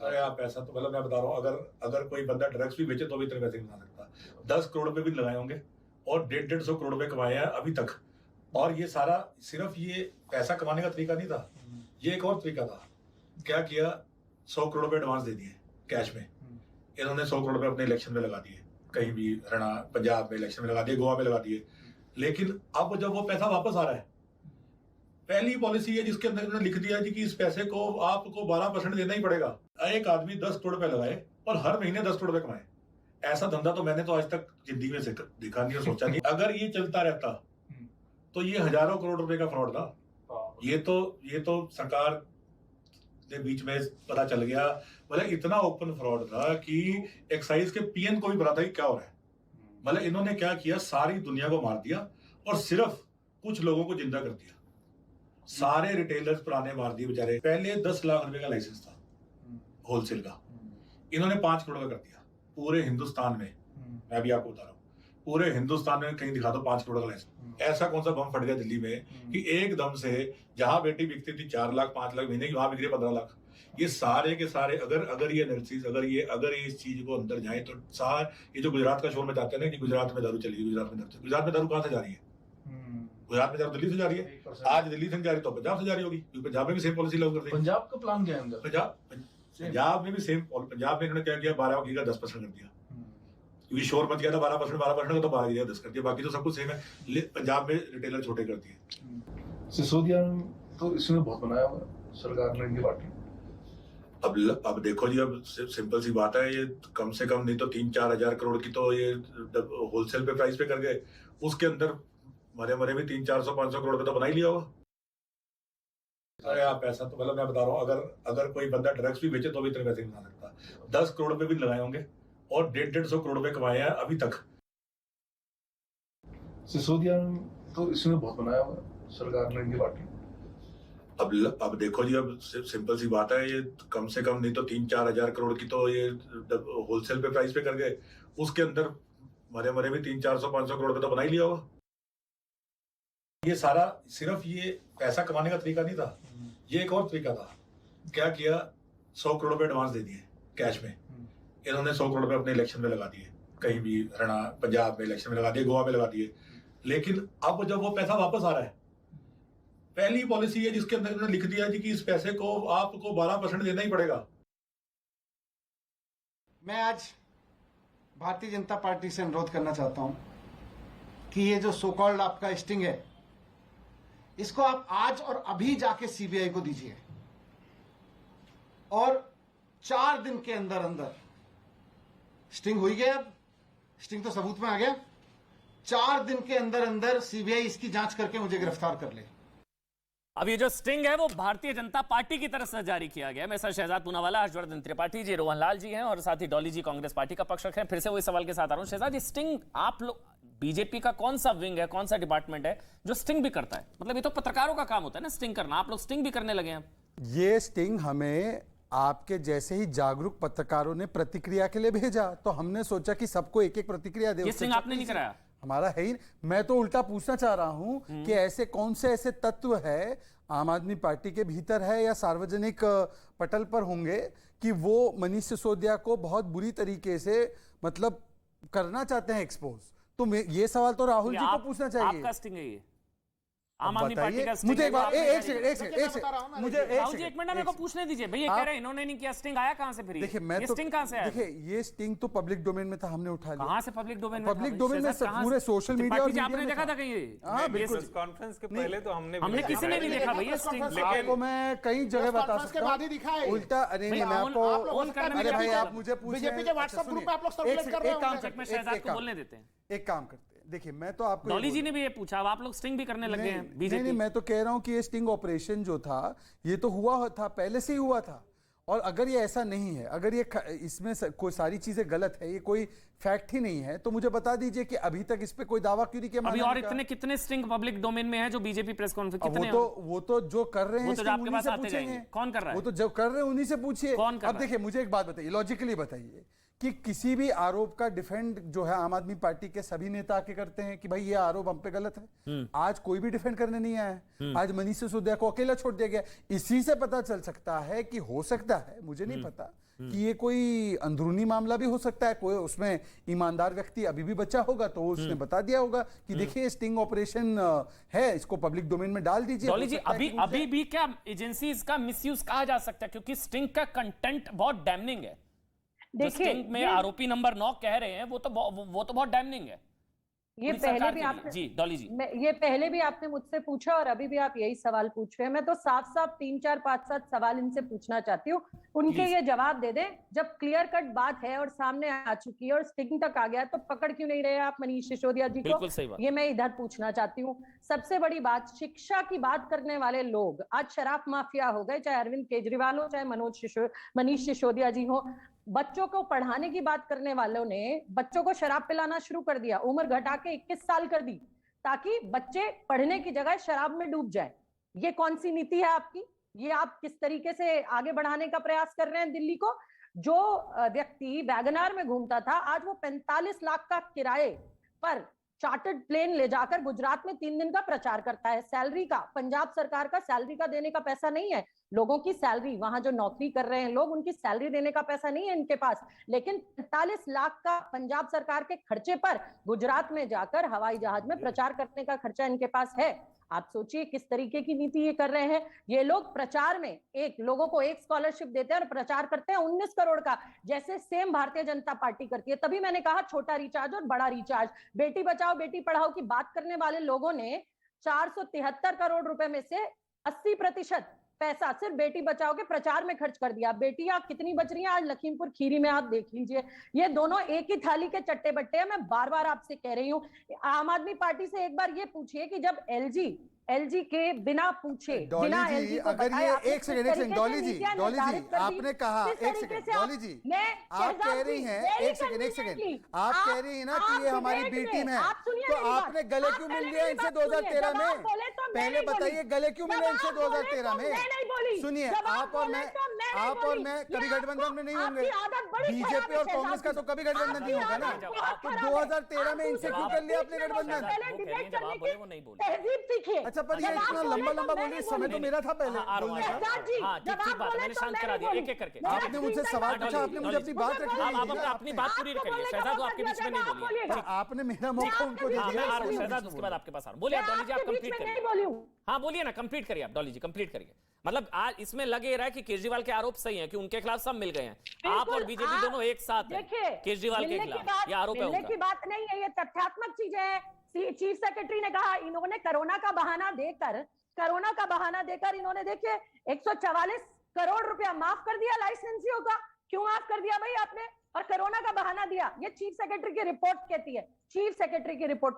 अरे आप पैसा तो मतलब मैं बता रहा हूँ, अगर कोई बंदा ड्रग्स भी बेचे तो भी इतने पैसे नहीं बना सकता। 10 करोड़ रुपए भी लगाए होंगे और 150 करोड़ रुपए कमाए हैं अभी तक। और ये सारा सिर्फ ये पैसा कमाने का तरीका नहीं था, ये एक और तरीका था। क्या किया, 100 करोड़ रुपए एडवांस दे दिए कैश में। इन्होंने 100 करोड़ रुपए अपने इलेक्शन में लगा दिए, कहीं भी हरियाणा पंजाब में इलेक्शन में लगा दिए, गोवा में लगा दिए। लेकिन अब जब वो पैसा वापस आ रहा है, पहली पॉलिसी है जिसके अंदर इन्होंने लिख दिया जी कि इस पैसे को आपको 12% देना ही पड़ेगा। एक आदमी 10 करोड़ रुपए लगाए और हर महीने 10 करोड़ रुपए कमाए। ऐसा धंधा तो मैंने तो आज तक जिंदगी में देखा नहीं और सोचा नहीं। अगर ये चलता रहता तो ये हजारों करोड़ रुपए का फ्रॉड था। ये तो सरकार के बीच में पता चल गया। मतलब इतना ओपन फ्रॉड था कि एक्साइज के पीएन को भी पता था कि क्या हो रहा है। मतलब इन्होंने क्या किया, सारी दुनिया को मार दिया और सिर्फ कुछ लोगों को जिंदा कर दिया। सारे रिटेलर्स पुराने मार दिए बेचारे। पहले 10 लाख रुपए का लाइसेंस था होलसेल का, इन्होंने 5 करोड़ का कर दिया पूरे हिंदुस्तान में। मैं भी आपको बता रहा हूँ, पूरे हिंदुस्तान में कहीं दिखा दो 5 करोड़ का लाइसेंस। ऐसा कौन सा बम फट गया दिल्ली में कि एकदम से जहां बेटी बिकती थी 4 लाख 5 लाख महीने की, वहां बिक रही है 15 लाख। ये सारे के सारे अगर ये एनालिसिस अगर ये इस चीज को अंदर जाए तो ये जो गुजरात का शोर में जाते हैं ना कि गुजरात में दारू चली, गुजरात में दारू कहां से जा रही है? गुजरात में दारू दिल्ली से जा रही है। आज दिल्ली से जा रही तो पंजाब से जा रही होगी, क्योंकि पंजाब में भी सेम पॉलिसी लागू कर दी। पंजाब का प्लान क्या है? पंजाब में भी सेम। पंजाब में इन्होंने क्या किया, 12 की का 10% कर दिया, क्योंकि शोर मच गया था 12% का, तो 12 की 10 कर दिया। बाकी तो सब कुछ सेम है। पंजाब में रिटेलर छोटे कर दिए। सिसोदिया तो इसने बहुत बनाया हुआ सरकार ने, इनकी पार्टी। अब देखो जी, अब सिंपल सी बात है, ये कम से कम नहीं तो 3-4 हजार करोड़ की तो ये होलसेल पे प्राइस पे कर गए। उसके अंदर मरे भी 300-400-500 करोड़ का तो बना ही लिया होगा। अरे आप पैसा तो मतलब मैं बता रहा हूँ, अगर कोई बंदा ड्रग्स भी बेचे तो भी इतने पैसे नहीं बना सकता। 10 करोड़ रुपए भी लगाए होंगे और 150 करोड़ रुपए कमाए हैं अभी तक। सिसोदिया तो इसने बहुत बनाया हुआ सरकार ने, इनकी पार्टी। अब देखो जी, अब सिंपल सी बात है, ये कम से कम नहीं तो 3-4 हजार करोड़ की तो ये होलसेल पे प्राइस पे कर गए। उसके अंदर मरे भी 300-400-500 करोड़ का तो बना ही लिया होगा। ये सारा सिर्फ ये पैसा कमाने का तरीका नहीं था, ये एक और तरीका था। क्या किया, 100 करोड़ रुपए एडवांस दे दिए कैश में। इन्होंने 100 करोड़ रुपए अपने इलेक्शन में लगा दिए, कहीं भी हरियाणा पंजाब में इलेक्शन में लगा दिए, गोवा में लगा दिए। लेकिन अब जब वो पैसा वापस आ रहा है, पहली पॉलिसी है जिसके अंदर इन्होंने लिख दिया जी कि इस पैसे को आपको 12% देना ही पड़ेगा। मैं आज भारतीय जनता पार्टी से अनुरोध करना चाहता हूं कि ये जो सो कॉल्ड आपका स्टिंग है, इसको आप आज और अभी जाके सीबीआई को दीजिए और 4 दिन के अंदर अंदर स्टिंग हो ही गया। अब स्टिंग तो सबूत में आ गया। 4 दिन के अंदर अंदर सीबीआई इसकी जांच करके मुझे गिरफ्तार कर ले। अब ये जो स्टिंग है वो भारतीय जनता पार्टी की तरफ से जारी किया गया। मैं सर शहजाद पूनावाला, हर्षवर्धन त्रिपाठी जी, रोहन लाल जी हैं और साथ ही डॉली जी कांग्रेस पार्टी का पक्ष रखें। फिर से वही सवाल के साथ आ रहा हूं। शहजाद, ये स्टिंग आप लोग बीजेपी का कौन सा विंग है, कौन सा डिपार्टमेंट है जो स्टिंग भी करता है? मतलब ये तो पत्रकारों का काम होता है ना स्टिंग करना, आप लोग स्टिंग भी करने लगे हैं। ये स्टिंग हमें आपके जैसे ही जागरूक पत्रकारों ने प्रतिक्रिया के लिए भेजा, तो हमने सोचा कि सबको एक एक प्रतिक्रिया दे। ये स्टिंग आपने नहीं कराया? हमारा है ही। मैं तो उल्टा पूछना चाह रहा हूं कि ऐसे कौन से ऐसे तत्व है आम आदमी पार्टी के भीतर है या सार्वजनिक पटल पर होंगे कि वो मनीष सिसोदिया को बहुत बुरी तरीके से मतलब करना चाहते हैं एक्सपोज। तो ये सवाल तो राहुल जी को पूछना चाहिए। आपका स्टिंग है ये? आम आदमी पार्टी का स्टिंग? मुझे एक बार एक सेकंड मुझे जी एक मिनट मेरे को पूछने दीजिए। भैया कह रहे हैं इन्होंने नहीं किया, स्टिंग आया कहां से? फिर देखिए मैं तो स्टिंग कहां से आया? देखिए ये स्टिंग तो पब्लिक डोमेन में था, हमने उठा लिया। कहां से पब्लिक डोमेन में? पब्लिक डोमेन में पूरे सोशल मीडिया और आपने देखा था कहीं? हां बिल्कुल। कॉन्फ्रेंस के पहले तो हमने किसी ने नहीं देखा भैया स्टिंग। आपको मैं कई जगह बता सकता हूं उल्टा। अरे नहीं, मैं आपको अरे भाई आप मुझे पूछिए, बीजेपी के व्हाट्सएप ग्रुप पे आप लोग सर्कुलेट कर रहे हो। मैं शहजाद को बोलने देते हैं। एक काम करते हैं, देखिए मैं तो आपको डॉली जी ने भी ये पूछा, अब आप लोग स्टिंग भी करने लगे हैं बीजेपी? नहीं, मैं तो कह रहा हूं कि ये स्टिंग ऑपरेशन जो था ये तो हुआ था, पहले से ही हुआ था। और अगर ये ऐसा नहीं है, अगर ये इसमें कोई सारी चीजें गलत है, ये कोई फैक्ट ही नहीं है, तो मुझे बता दीजिए कि अभी तक इस पे कोई दावा क्यों नहीं किया? अभी और इतने कितने स्टिंग पब्लिक डोमेन में है जो बीजेपी प्रेस कॉन्फ्रेंस कितने? वो तो जो कर रहे हैं वो तो आपके पास आते जाएंगे। कौन कर रहा है? वो तो जो कर रहे हैं उन्हीं से पूछिए। कौन कर रहा है? अब देखिए मुझे एक बात बताइए, लॉजिकली बताइए कि किसी भी आरोप का डिफेंड जो है आम आदमी पार्टी के सभी नेता आके करते हैं कि भाई ये आरोप हम पे गलत है। आज कोई भी डिफेंड करने नहीं आया है। आज मनीष सिसोदिया को अकेला छोड़ दिया गया। इसी से पता चल सकता है कि हो सकता है, मुझे नहीं पता कि ये कोई अंदरूनी मामला भी हो सकता है, कोई उसमें ईमानदार व्यक्ति अभी भी बचा होगा तो उसने बता दिया होगा कि देखिए स्टिंग ऑपरेशन है, इसको पब्लिक डोमेन में डाल दीजिए। डॉली जी, अभी भी क्या एजेंसीज का मिसयूज कहा जा सकता है? क्योंकि स्टिंग का कंटेंट बहुत डैमनिंग है। जो स्टिंग में आरोपी नंबर 9 कह रहे हैं वो तो बहुत डैमनिंग है। ये पहले भी आपने जी डॉली जी, ये पहले भी आपने मुझसे पूछा और अभी भी आप यही सवाल पूछ रहे हैं। मैं तो साफ साफ 3, 4, 5, 7 सवाल इनसे पूछना चाहती हूँ, उनके ये जवाब दे दें। जब क्लियर कट बात है और सामने आ चुकी है और स्टिंग तक आ गया तो पकड़ क्यों नहीं रहे आप मनीष सिसोदिया जी को? बिल्कुल सही बात। ये मैं इधर पूछना चाहती हूँ। सबसे बड़ी बात, शिक्षा की बात करने वाले लोग आज शराब माफिया हो गए, चाहे अरविंद केजरीवाल हो, चाहे मनीष सिसोदिया जी हो। बच्चों को पढ़ाने की बात करने वालों ने बच्चों को शराब पिलाना शुरू कर दिया, उम्र घटा के 21 साल कर दी ताकि बच्चे पढ़ने की जगह शराब में डूब जाए। ये कौन सी नीति है आपकी? ये आप किस तरीके से आगे बढ़ाने का प्रयास कर रहे हैं दिल्ली को? जो व्यक्ति वैगनार में घूमता था आज वो 45 लाख का किराए पर चार्टर्ड प्लेन ले जाकर गुजरात में 3 दिन का प्रचार करता है। सैलरी का, पंजाब सरकार का सैलरी का देने का पैसा नहीं है, लोगों की सैलरी, वहां जो नौकरी कर रहे हैं लोग, उनकी सैलरी देने का पैसा नहीं है इनके पास, लेकिन 45 लाख का पंजाब सरकार के खर्चे पर गुजरात में जाकर हवाई जहाज में प्रचार करने का खर्चा इनके पास है। आप सोचिए किस तरीके की नीति ये कर रहे हैं। ये लोग प्रचार में लोगों को एक स्कॉलरशिप देते हैं और प्रचार करते हैं 19 करोड़ का, जैसे सेम भारतीय जनता पार्टी करती है। तभी मैंने कहा छोटा रिचार्ज और बड़ा रिचार्ज। बेटी बचाओ बेटी पढ़ाओ की बात करने वाले लोगों ने 473 करोड़ रुपए में से 80% पैसा सिर्फ बेटी बचाओ के प्रचार में खर्च कर दिया। बेटियां कितनी बच रही हैं आज लखीमपुर खीरी में, आप देख लीजिए। ये दोनों एक ही थाली के चट्टे बट्टे हैं। मैं बार बार आपसे कह रही हूँ, आम आदमी पार्टी से एक बार ये पूछिए कि जब एलजी के बिना पूछे, बिना एलजी को अगर बताए, ये एक सेकंड डॉली जी आपने कहा, एक सेकंड डॉली जी आप कह रही हैं, एक सेकंड आप कह रही हैं ना कि ये हमारी बी टीम है, तो आपने गले क्यों मिल लिया इनसे 2013 में? पहले बताइए गले क्यों मिले इनसे 2013 में? सुनिए, आप और मैं कभी गठबंधन में नहीं होंगे, बीजेपी और कांग्रेस का तो कभी गठबंधन नहीं होगा ना, तो 2013 में इनसे क्यों कर लिया आपने गठबंधन? तहजीब सीखिए। अच्छा, पर ये इतना लंबा बोल रही है, समय तो मेरा था पहले बोलने का। मैंने शांत करा दिया एक एक करके। आपने मुझसे सवाल पूछा, आपने मुझे अपनी बात रखी। आप अपनी बात पूरी करिए शहजाद, आपके बीच में नहीं बोलिए। आपने मेरा मौका उनको दे दिया। शहजाद उसके बाद आपके पास आ रहा हूं। बोलिए आप डॉली जी, आप कंप्लीट करिए। हाँ बोलिए ना, कंप्लीट करिए आप डॉली जी, कंप्लीट करिए। मतलब आज इसमें लग ये रहा है कि केजरीवाल के आरोप सही हैं कि उनके खिलाफ सब मिल गए हैं, आप और बीजेपी दोनों एक साथ हैं केजरीवाल के खिलाफ, ये आरोप है उनका। की बात नहीं है, ये तथ्यात्मक चीजें हैं। चीफ सेक्रेटरी ने कहा इन्होंने कोरोना का बहाना देकर इन्होंने देखिए 144 करोड़ रुपया माफ कर दिया लाइसेंसियों का। क्यों माफ कर दिया भाई आपने? और कोरोना का बहाना दिया। ये चीफ सेक्रेटरी की रिपोर्ट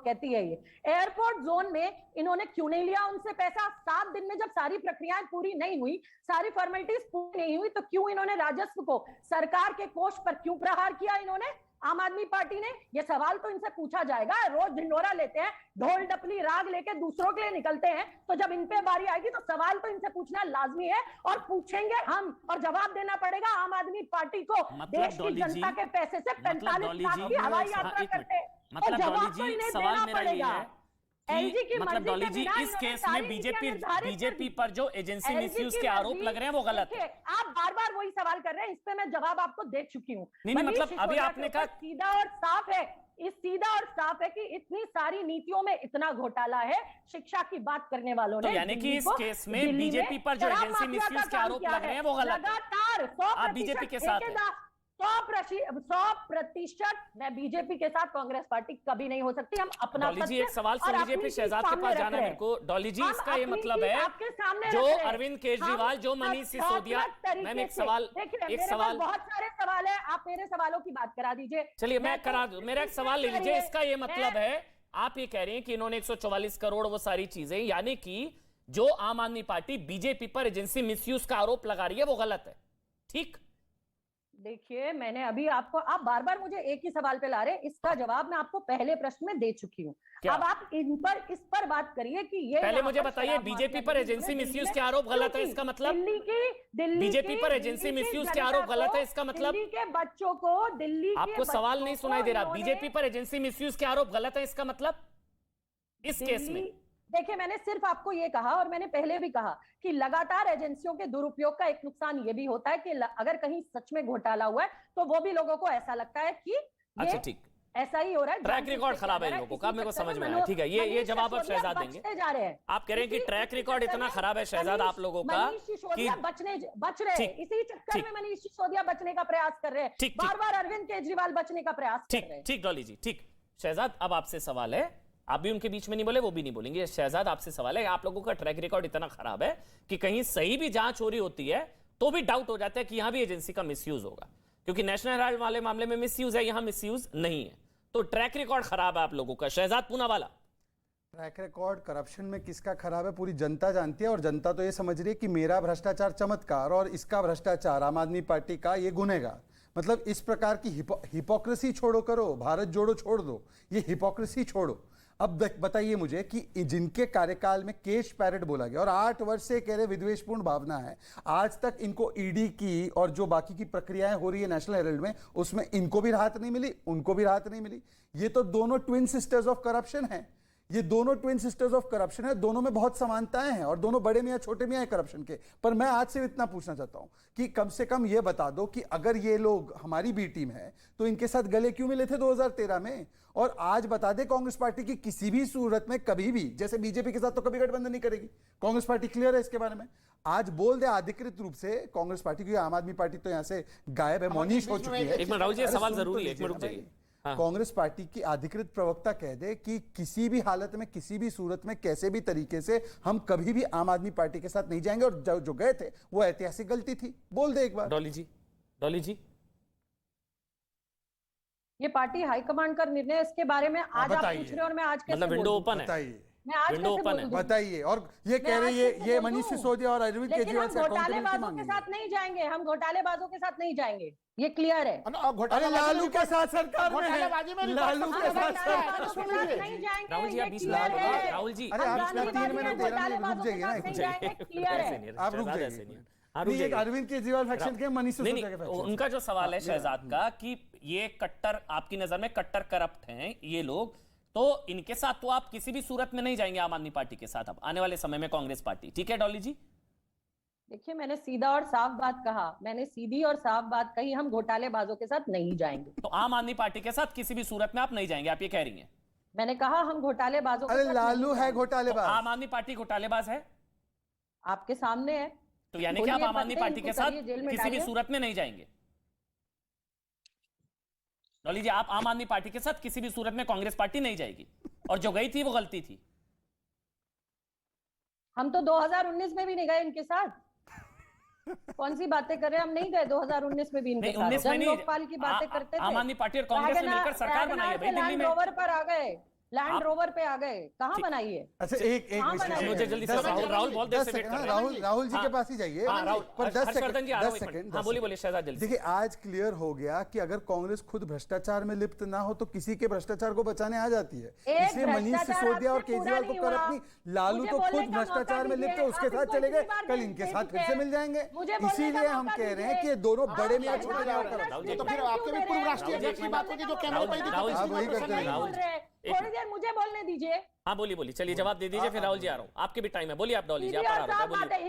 कहती है, ये एयरपोर्ट जोन में इन्होंने क्यों नहीं लिया उनसे पैसा? 7 दिन में जब सारी प्रक्रियाएं पूरी नहीं हुई, सारी फॉर्मेलिटीज पूरी नहीं हुई, तो क्यों इन्होंने राजस्व को, सरकार के कोष पर क्यों प्रहार किया इन्होंने? आम आदमी पार्टी ने ये सवाल तो इनसे पूछा जाएगा। रोज ढिंडोरा लेते हैं, ढोल डपली राग लेके दूसरों के लिए निकलते हैं, तो जब इन पे बारी आएगी तो सवाल तो इनसे पूछना लाजमी है और पूछेंगे हम, और जवाब देना पड़ेगा आम आदमी पार्टी को। देश की जनता के पैसे से 45 लाख की हवाई यात्रा करते हैं, मतलब डॉली जी सवाल मेरा ये है कि मतलब डॉली जी इस केस में बीजेपी पर जो एजेंसी मिसयूज के आरोप लग रहे हैं वो गलत है। आप बार बार वही सवाल कर रहे हैं, इस पे मैं जवाब आपको दे चुकी हूँ। नहीं मतलब अभी आपने कहा सीधा और साफ है कि इतनी सारी नीतियों में इतना घोटाला है। शिक्षा की बात करने वालों ने, तो यानी कि इस केस में बीजेपी पर जो एजेंसी मिसयूज के आरोप लग रहे हैं वो गलत है। लगातार आप बीजेपी के साथ हैं। 100% मैं बीजेपी के साथ, कांग्रेस पार्टी कभी नहीं हो सकती। हम अपना डॉली जी एक सवाल सुन लीजिए, फिर शहजाद के पास जाना है मेरे को। डॉली जी इसका ये मतलब है जो अरविंद केजरीवाल, जो मनीष सिसोदिया, मैम एक सवाल बहुत सारे सवाल है, आप मेरे सवालों की बात करा दीजिए। चलिए मैं करा दूं, मेरा एक सवाल ले लीजिए। इसका ये मतलब है आप ये कह रहे हैं कि इन्होंने 144 करोड़ वो सारी चीजें, यानी कि जो आम आदमी पार्टी बीजेपी पर एजेंसी मिसयूज का आरोप लगा रही है वो गलत है, ठीक? देखिए मैंने अभी आपको, आप बार बार मुझे एक ही सवाल पे ला रहे हैं, इसका जवाब मैं आपको पहले प्रश्न में दे चुकी हूँ। अब आप इस पर बात करिए कि ये, पहले मुझे बताइए बीजेपी पर एजेंसी मिसयूज के आरोप गलत है, इसका मतलब बीजेपी पर एजेंसी मिसयूज के आरोप गलत है, इसका मतलब दिल्ली के बच्चों को, दिल्ली आपको सवाल नहीं सुनाई दे रहा, बीजेपी पर एजेंसी मिसयूज के आरोप गलत है, इसका मतलब इस केस में देखिए, मैंने सिर्फ आपको ये कहा, और मैंने पहले भी कहा कि लगातार एजेंसियों के दुरुपयोग का एक नुकसान ये भी होता है कि अगर कहीं सच में घोटाला हुआ है तो वो भी लोगों को ऐसा लगता है कि अच्छा ठीक, ऐसा ही हो रहा है। ट्रैक रिकॉर्ड खराब है इन लोगों का, मेरे को समझ में आया। ठीक है, ये जवाब आप शहजाद देंगे। जा रहे हैं, आप कह रहे हैं कि ट्रैक रिकॉर्ड इतना खराब है शहजाद आप लोगों का कि बच रहे हैं, इसी चक्कर में मनीष सिसोदिया बचने का प्रयास कर रहे हैं, बार बार अरविंद केजरीवाल बचने का प्रयास कर रहे हैं। ठीक डॉली जी, ठीक। शहजाद, अब आपसे सवाल है, आप भी उनके बीच में नहीं बोले, वो भी नहीं बोलेंगे। शहजाद, आपसे सवाल है, आप लोगों का ट्रैक रिकॉर्ड इतना खराब है कि कहीं सही भी जांच हो रही होती है तो भी डाउट हो जाता है कि यहां भी एजेंसी का मिसयूज होगा, क्योंकि नेशनल हेराल्ड वाले मामले में मिसयूज है, यहां मिसयूज नहीं है। तो ट्रैक रिकॉर्ड खराब है आप लोगों का। Shehzad Poonawalla, track record corruption में किसका खराब है पूरी जनता जानती है, और जनता तो ये समझ रही है कि मेरा भ्रष्टाचार चमत्कार और इसका भ्रष्टाचार आम आदमी पार्टी का ये गुनहगार। मतलब इस प्रकार की हिपोक्रेसी छोड़ो करो, भारत जोड़ो छोड़ दो, ये हिपोक्रेसी छोड़ो। अब बताइए मुझे कि जिनके कार्यकाल में केश पैरेड बोला गया और 8 वर्ष से कह रहे विद्वेषपूर्ण भावना है, आज तक इनको ईडी की और जो बाकी की प्रक्रियाएं हो रही है नेशनल हेराल्ड में, उसमें इनको भी राहत नहीं मिली, उनको भी राहत नहीं मिली। ये तो दोनों ट्विन सिस्टर्स ऑफ करप्शन है, ये दोनों ट्विन सिस्टर्स ऑफ करप्शन है, दोनों में बहुत समानताएं हैं और दोनों बड़े मियां छोटे मियां हैं करप्शन के। पर मैं आज से इतना पूछना चाहता हूं कि कम से कम ये बता दो कि अगर ये लोग हमारी बी टीम है तो इनके साथ गले क्यों मिले थे 2013 में, और आज बता दे कांग्रेस पार्टी की किसी भी सूरत में कभी भी, जैसे बीजेपी के साथ तो कभी गठबंधन नहीं करेगी, कांग्रेस पार्टी क्लियर है इसके बारे में। आज बोल दे अधिकृत रूप से कांग्रेस पार्टी की, आम आदमी पार्टी तो यहां से गायब है, मौनीश हो चुकी है। एक मिनट राहुल जी, सवाल जरूरी है, एक मिनट रुक जाइए। कांग्रेस पार्टी की अधिकृत प्रवक्ता कह दे कि किसी भी हालत में, किसी भी सूरत में, कैसे भी तरीके से हम कभी भी आम आदमी पार्टी के साथ नहीं जाएंगे, और जो गए थे वो ऐतिहासिक गलती थी, बोल दे एक बार। डॉली जी, डॉली जी, ये पार्टी हाईकमांड का निर्णय, इसके बारे में आज आप पूछ रहे हो और मैं आज कैसे मतलब विंडो बोलूं? ओपन है, बताइए, मैं आज विंडो कैसे ओपन बोल है, दूं? बताइए। और ये कह रहे हैं ये मनीष सिसोदिया और अरविंद लेकिन केजरीवाल हम से अकाउंटेबिलिटी घोटालेबाजों के मांगेंगे। साथ नहीं जाएंगे, हम घोटालेबाजों के साथ नहीं जाएंगे, ये क्लियर है। अरे लालू के साथ सरकार में है, लालू के साथ नहीं जाएंगे, राहुल जी, आप ये 20 क्लियर है। राहुल जी, अरे आप गांधीवादी 3 मिनट 13 मिनट रुक घोटालेबाजों जाइए के ना, साथ नहीं जाएंगे, क्लियर है। आप रुक जाइए। नहीं, एक अरविंद केजरीवाल फैक्शन के, मनीष नहीं सिसोदिया के नहीं, फैक्शन। उनका जो सवाल है शहजाद का कि ये कट्टर, आपकी नजर में कट्टर करप्ट हैं ये लोग, तो इनके साथ तो आप किसी भी सूरत में नहीं जाएंगे आम आदमी पार्टी के साथ अब आने वाले समय में कांग्रेस पार्टी, ठीक है डॉली जी? देखिए, मैंने सीधा और साफ बात कहा, मैंने सीधी और साफ बात कही, हम घोटालेबाजों के साथ नहीं जाएंगे। तो आम आदमी पार्टी के साथ किसी भी सूरत में आप नहीं जाएंगे, आप ये कह रही हैं? मैंने कहा हम घोटालेबाजों के अरे साथ लालू नहीं है जाएंगे। घोटालेबाज, तो आम आदमी पार्टी घोटालेबाज है, आपके सामने है। तो यानी कि आप आम आदमी पार्टी के साथ जेल में किसी भी डालिए। सूरत में नहीं जाएंगे। डॉली जी, आप आम आदमी पार्टी के साथ किसी भी सूरत में कांग्रेस पार्टी नहीं जाएगी, और जो गई थी वो गलती थी। हम तो 2019 में भी नहीं गए इनके साथ, कौन सी बातें कर रहे हैं, हम नहीं गए 2019 में भी इनके नहीं, साथ। 19 में नहीं, लोकपाल की बातें करते थे, आम आदमी पार्टी और कांग्रेस ने मिलकर सरकार बनाई है भाई दिल्ली लैंड में। रोवर पर आ गए, लैंड रोवर पे आ गए, कहाँ बनाई है? अच्छा एक हाँ, विश्लेषण बनाइए। मुझे जल्दी से राहुल बहुत देर से वेट कर रहे हैं। राहुल जी के पास ही जाइए, हाँ, राहुल, पर 10 हर्षवर्धन जी आ रहा हूं, एक सेकंड। मिनट। हाँ, बोलिए बोलिए शहजाद जल्दी। देखिए, आज क्लियर हो गया कि अगर कांग्रेस खुद भ्रष्टाचार में लिप्त ना हो तो किसी के भ्रष्टाचार को बचाने आ जाती है। एक इसलिए मनीष भ्रष्टाचार सिसोदिया और आपसे पूरा केजरीवाल को नहीं करप्ट हुआ। नहीं, लालू मुझे तो बोलने खुद का मौका भ्रष्टाचार में दीजिए, लिप्त है, उसके आप साथ इनको चले गए, इतनी बार कल इनके साथ फिर से मिल जाएंगे। मुझे बोलने का इसीलिए हम मौका कह रहे हैं दीजिए। कि ये दोनों बड़े मियां आप छोटे राहुल मियां जी, करप्ट। राहुल जी, तो फिर आपके भी पूर्व राष्ट्रीय अध्यक्ष की बात होगी जो कैमरे पर थोड़ी देर मुझे बोलने दीजिए। हाँ बोलिए बोलिए, चलिए जवाब दे दीजिए, फिर राहुल जी आ रहा हूँ, आपके भी टाइम है, बोलिए आप डॉली जी, आप सीधी आ और रहा साफ है, बात है,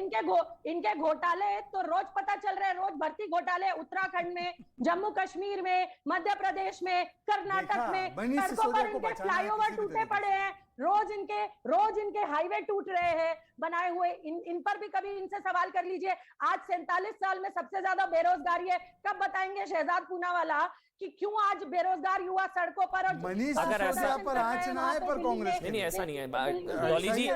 इनके घोटाले तो रोज पता चल रहे हैं, रोज भर्ती घोटाले उत्तराखंड में, जम्मू कश्मीर में, मध्य प्रदेश में, कर्नाटक में, मनीष सड़कों सिसोदिया पर को इनके बचाना है फ्लाईओवर किसी भी टूटे तरीके पड़े हैं, रोज इनके हाईवे टूट रहे हैं बनाए हुए, इन पर भी कभी इनसे सवाल कर लीजिए। आज 47 साल में सबसे ज्यादा बेरोजगारी है, कब बताएंगे शहजाद पूनावाला कि क्यों आज बेरोजगार युवा सड़कों पर और मनीष अगर ऐसा- सिसोदिया पर आंच ना है, पर कांग्रेस नहीं नहीं ऐसा नहीं है डॉली जी,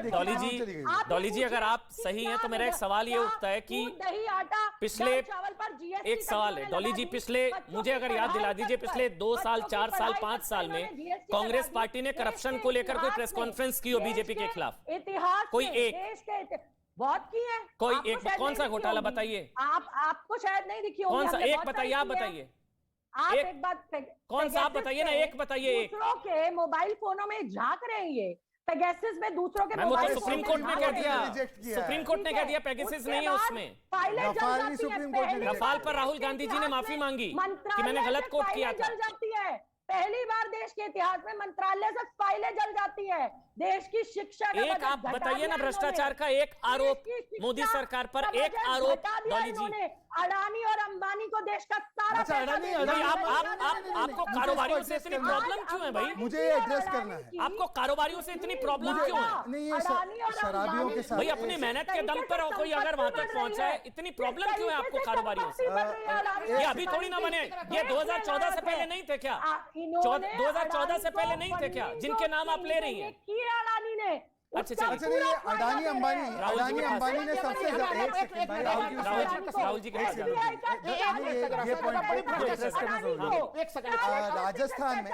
डॉली जी अगर आप सही हैं तो मेरा एक सवाल ये उठता है कि दही आटा पिछले चावल पर जीएसटी एक सवाल है डॉली जी, पिछले मुझे अगर याद दिला दीजिए, पिछले 2 साल 4 साल 5 साल में कांग्रेस पार्टी ने करप्शन को लेकर कोई प्रेस कॉन्फ्रेंस की हो बीजेपी के खिलाफ? इतिहास कोई में, एक? देश के बहुत की है, कोई आपको एक? शायद कौन सा नहीं दिखी घोटाला होगी। बताइए? आपको शायद नहीं दिखी होगी, कौन सा हमने एक बहुत बताइए, सारी आप की है। बताइए आप एक- एक बात कौन सा आप बताइए ना, एक बताइए, एक। दूसरों के मोबाइल फोनों में झांक रहे हैं ये पेगासस में, दूसरों के मैम वो मोबाइल तो सुप्रीम फोन कोर्ट में ने झांक कह रहे दिया, हैं। रिजेक्ट किया है। सुप्रीम कोर्ट ने कह दिया पेगासस उसके नहीं है बाद उसमें। फाइलें जल रफाल भी जाती हैं, सुप्रीम कोर्ट ने पहली किया। रफाल बार पर राहुल गांधी जी ने इतिहास माफी में मांगी कि मंत्रालय मैंने गलत में कोट किया फाइलें था। जल जाती है, पहली बार देश के इतिहास में मंत्रालय से फाइलें जल जाती है। देश की शिक्षा का एक बजट आप घटा बताइए दिया ना भ्रष्टाचार इन्होंने। का एक आरोप देश की शिक्षा मोदी सरकार पर, का एक बजट आरोप घटा दिया डॉली जी। इन्होंने। अडानी और अंबानी को देश का सारा अच्छा, पैसा अडानी- दे दिया। अडानी- आपको मुझे कारोबारियों इसको से इतनी address करना प्रॉब्लम क्यों है भाई? मुझे ये address करना है। आपको कारोबारियों से इतनी प्रॉब्लम क्यों है? नहीं, ये शराबियों के साथ भाई अपनी मेहनत के दम पर कोई अगर वहां तक पहुंचा है, इतनी प्रॉब्लम क्यों है आपको कारोबारियों से? ये अभी थोड़ी ना बने, ये 2014 से पहले नहीं थे क्या? 2014 से पहले नहीं थे क्या जिनके नाम आप ले रही हैं? किया अडानी ने। अच्छा, उसका चलिए। पूरा ये फायदा अडानी ले अंबानी रहे हैं। अडानी अंबानी ने सबसे ज्यादा एक सेकंड भाई राहुल जी के पास जाना चाहिए। ये पॉइंट एड्रेस करना जरूरी है। एक सेकंड राजस्थान में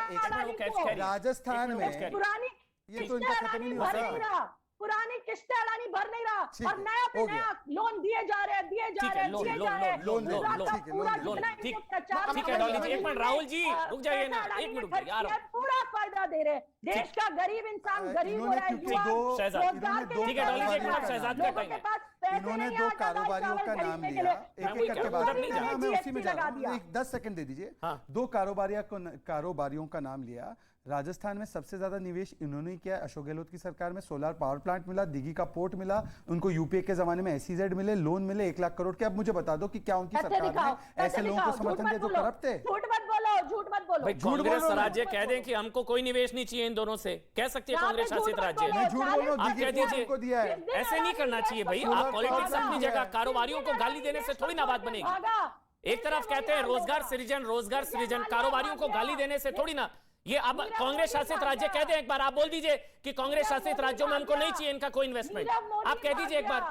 राजस्थान में पुरानी ये तो इनका खत्म ही नहीं हो सकता। पुरानी किस्तें अडानी भर नहीं रहा ठीक और है, नया पे हो गया। नया लोन दिए जा रहे हैं, दिए जा ठीक रहे है, हैं, लोन, दिए लोन, जा रहे हैं। लोन, लोन, पूरा लोन, का ठीक है, पूरा लोन, जितना ठीक, इनको प्रचार ठीक है, में डॉली जी, एक मिनट, राहुल जी, रुक जाइए ना, पैसा एक मिनट रुक अडानी ने जाइए, आ रहा खर्च किया, पूरा फायदा दे रहे हैं। देश का गरीब इंसान गरीब हो इन्होंने रहा है, क्योंकि युवा दो- शहजाद, रोजगार के लिए ठीक है, डॉली जी, एक मिनट, कर रहे हैं। शहजाद का लोगों टाइम के है। पास पैसे इन्होंने नहीं दो आता दाल कारोबारियों चावल का नाम खरीदने के लिया, लिए। एक एक करके बात मोदी करते हैं। हाँ, मैं ने उसी में GST जा रहा लगा दिया। हूँ। 10 सेकंड दे दीजिए। हाँ। दो कारोबारियों का नाम लिया। राजस्थान में सबसे ज्यादा निवेश इन्होंने किया। अशोक गहलोत की सरकार में सोलर पावर प्लांट मिला, दिघी का पोर्ट मिला, उनको यूपीए के जमाने में SEZ मिले, लोन मिले 1 लाख करोड़ के। अब मुझे बता दो कि क्या उनकी पैसे सरकार दिखाओ, ने ऐसे पैसे लोगों को दिखाओ, समर्थन झूठ दिया मत जो बोलो, करप्ट है? झूठ मत बोलो, झूठ मत बोलो। भाई झूठ बोल कांग्रेस रहा हूं, राज्य झूठ कह मत दें बोलो। कि हमको कोई निवेश नहीं चाहिए इन दोनों से, कह सकती है यहाँ कांग्रेस पे झूठ शासित मत राज्य। बोलो। मैं झूठ बोल रहा हूँ, आप दिघी कहते पोर्ट उनको दिया है। ऐसे नहीं करना चाहिए भाई, आप पॉलिटिक्स अपनी जगह, कारोबारियों को गाली देने से थोड़ी ना बात बनेगी। एक तरफ कहते हैं रोजगार सृजन, कारोबारियों को गाली देने से थोड़ी ना। ये अब कांग्रेस शासित राज्य कह दें एक बार, आप बोल दीजिए कि कांग्रेस शासित राज्यों में हमको नहीं चाहिए इनका कोई इन्वेस्टमेंट, आप कह दीजिए एक बार।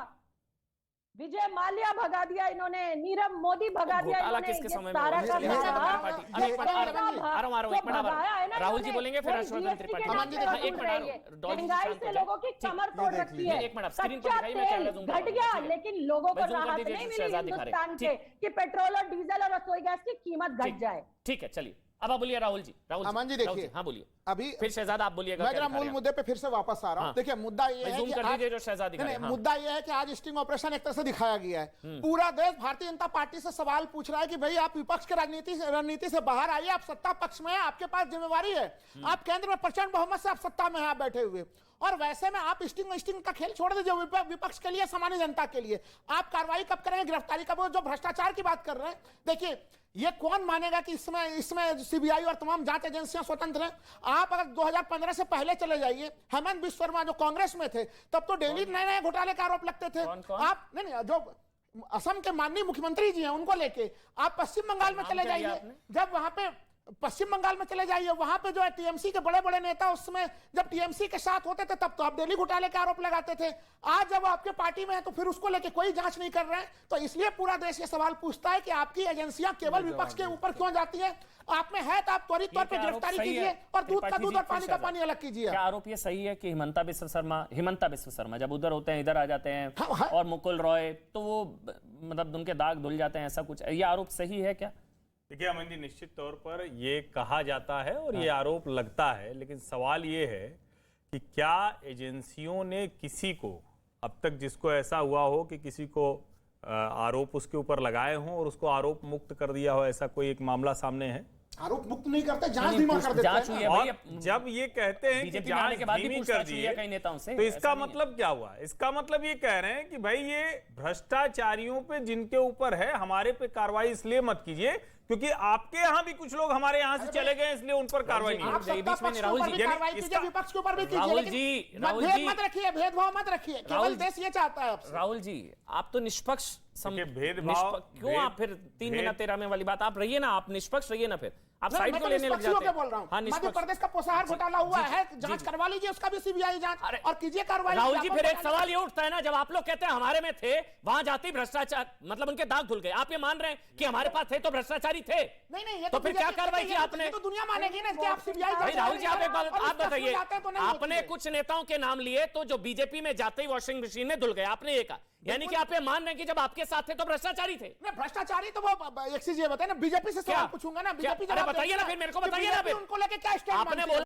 विजय माल्या भगा दिया इन्होंने, नीरव मोदी भगा दिया घोटाला इन्होंने। किसके ये समय में सारा हुआ? का ये सारा हमारी पार्टी। अरे एक मिनट, ये आ रहा हूं, एक मिनट, जो भगाया है ना राहुल जी इन्होंने, बोलेंगे, फिर वो हर्षवर्धन GST त्रिपाठी। के हाँ, नाम पे एक वसूल मिनट, रही है। डॉली जी महंगाई शांत से हो लोगों की जाए। कमर ये तोड़ देख रखी लीजिए। है। एक मिनट, स्क्रीन पर कच्चा दिखाइए, मैं कैमरा तेल जूम घट करूंगा, गया, ठीक है। लेकिन लोगों को मैं जूम कर राहत दीजिए, नहीं मिली शहजाद दिखा रहे हैं। हिंदुस्तान के कि पेट्रोल और डीजल और रसोई गैस की कीमत घट जाए। ठीक है, चलिए अब आप बोलिए राहुल जी। अमन जी देखिए, हाँ बोलिए, अभी फिर शहजाद आप बोलिएगा। मैं क्या जरा दिखा मूल रहे हैं? मुद्दे पे फिर से वापस आ रहा हूं। हाँ। देखिए मुद्दा ये भाई है जूम कि कर आज- दीजिए जो शहजाद दिखा नहीं, रहे हैं। हाँ। मुद्दा ये है कि आज स्टिंग ऑपरेशन एक तरह से दिखाया गया है। पूरा देश भारतीय जनता पार्टी से सवाल पूछ रहा है कि भाई आप विपक्ष के रणनीति से बाहर आइए, आप सत्ता पक्ष में हैं, आपके पास जिम्मेवारी है, आप केंद्र में प्रचंड बहुमत से आप सत्ता में हैं, आप बैठे हुए, और वैसे में आप स्टिंग का खेल छोड़ दीजिए। विपक्ष के लिए, सामान्य जनता के लिए आप कार्रवाई कब करेंगे, गिरफ्तारी कब? जो भ्रष्टाचार की बात कर रहे हैं, देखिए ये कौन मानेगा कि इसमें सीबीआई और तमाम जांच एजेंसियां स्वतंत्र हैं? आप अगर 2015 से पहले चले जाइए, हेमंत बिस्व शर्मा जो कांग्रेस में थे, तब तो डेली नए नए घोटाले का आरोप लगते थे। आप नहीं, जो असम के माननीय मुख्यमंत्री जी हैं उनको लेके आप पश्चिम बंगाल में चले जाइए, जब वहां पे पश्चिम बंगाल में चले जाइए, वहां पे जो है टीएमसी के बड़े बड़े नेता उसमें जब टीएमसी के साथ होते थे तब तो आप दिल्ली घोटाले के आरोप लगाते थे। आज जब आपके पार्टी में है तो फिर उसको लेके कोई जांच नहीं कर रहे हैं। तो इसलिए पूरा देश ये सवाल पूछता है कि आपकी एजेंसियां केवल विपक्ष के ऊपर क्यों जाती है? आप में है तो आप त्वरित तौर पर गिरफ्तारी कीजिए और दूध का दूध और पानी का पानी अलग कीजिए। क्या आरोप ये सही है कि हिमंता बिस्व शर्मा जब उधर होते हैं इधर आ जाते हैं, और मुकुल रॉय तो वो मतलब उनके दाग धुल जाते हैं, ऐसा कुछ ये आरोप सही है क्या? देखिए अमन जी, निश्चित तौर पर ये कहा जाता है और ये आरोप लगता है, लेकिन सवाल ये है कि क्या एजेंसियों ने किसी को अब तक जिसको ऐसा हुआ हो कि किसी को आरोप उसके ऊपर लगाए हों और उसको आरोप मुक्त कर दिया हो, ऐसा कोई एक मामला सामने है? आरोप मुक्त नहीं करते, जांच धीमा कर देते जांच हुई है हैं। भाई, और जब ये कहते हैं कि बीजेपी में आने के बाद भी धीमी कर पूछताछ हुई है दिए, कई नेताओं से, तो इसका ऐसा नहीं है। मतलब क्या हुआ? इसका मतलब ये कह रहे हैं कि भाई ये भ्रष्टाचारियों पे जिनके ऊपर है, हमारे पे कार्रवाई इसलिए मत कीजिए क्योंकि आपके यहाँ भी कुछ लोग हमारे यहाँ से चले गए, इसलिए उन पर कार्रवाई नहीं आप होगी। सत्ता पक्ष के ऊपर भी कार्रवाई कीजिए, विपक्ष के ऊपर भी कीजिए, राहुल लेकिन जी, मतभेद मत रखिए, भेदभाव मत रखिए, केवल राहुल देश ये चाहता है आपसे। राहुल जी, आप तो निष्पक्ष क्यों आप फिर 3 मिनट 13 में वाली बात, आप रहिए ना, आप निष्पक्ष रहिए ना, फिर आप मैं साइड तो को लेने लग निष्पक्ष जाते होकर बोल रहा हूं। हाँ, मध्य निष्पक्ष। प्रदेश का पोषाहार घोटाला हुआ है, जांच करवा लीजिए, उसका भी सीबीआई जांच, और कीजिए कार्रवाई। राहुल जी, फिर एक सवाल ये उठता है ना, जब आप लोग कहते हैं हमारे में थे, वहां जाति भ्रष्टाचार, मतलब उनके दाग धुल गए, आप ये मान रहे हैं कि हमारे पास थे तो भ्रष्टाचारी थे? नहीं, ये तो फिर क्या कार्रवाई की आपने? तो दुनिया मानेगी ना कि आप सीबीआई भाई राहुल जी, आप एक बात आप बताइए, तो आपने कुछ नेताओं के नाम लिए तो जो बीजेपी में जाते ही वॉशिंग मशीन में धुल गए, आपने ये कहा, यानी कि आप ये मान रहे हैं कि जब आपके साथ थे तो भ्रष्टाचारी थे? नहीं, भ्रष्टाचारी तो वो एक चीज ये बताए ना, बीजेपी से सवाल पूछूंगा ना, बीजेपी अरे बताइए ना, फिर मेरे को बताइए ना, फिर उनको लेके क्या स्टैंड आपने बोला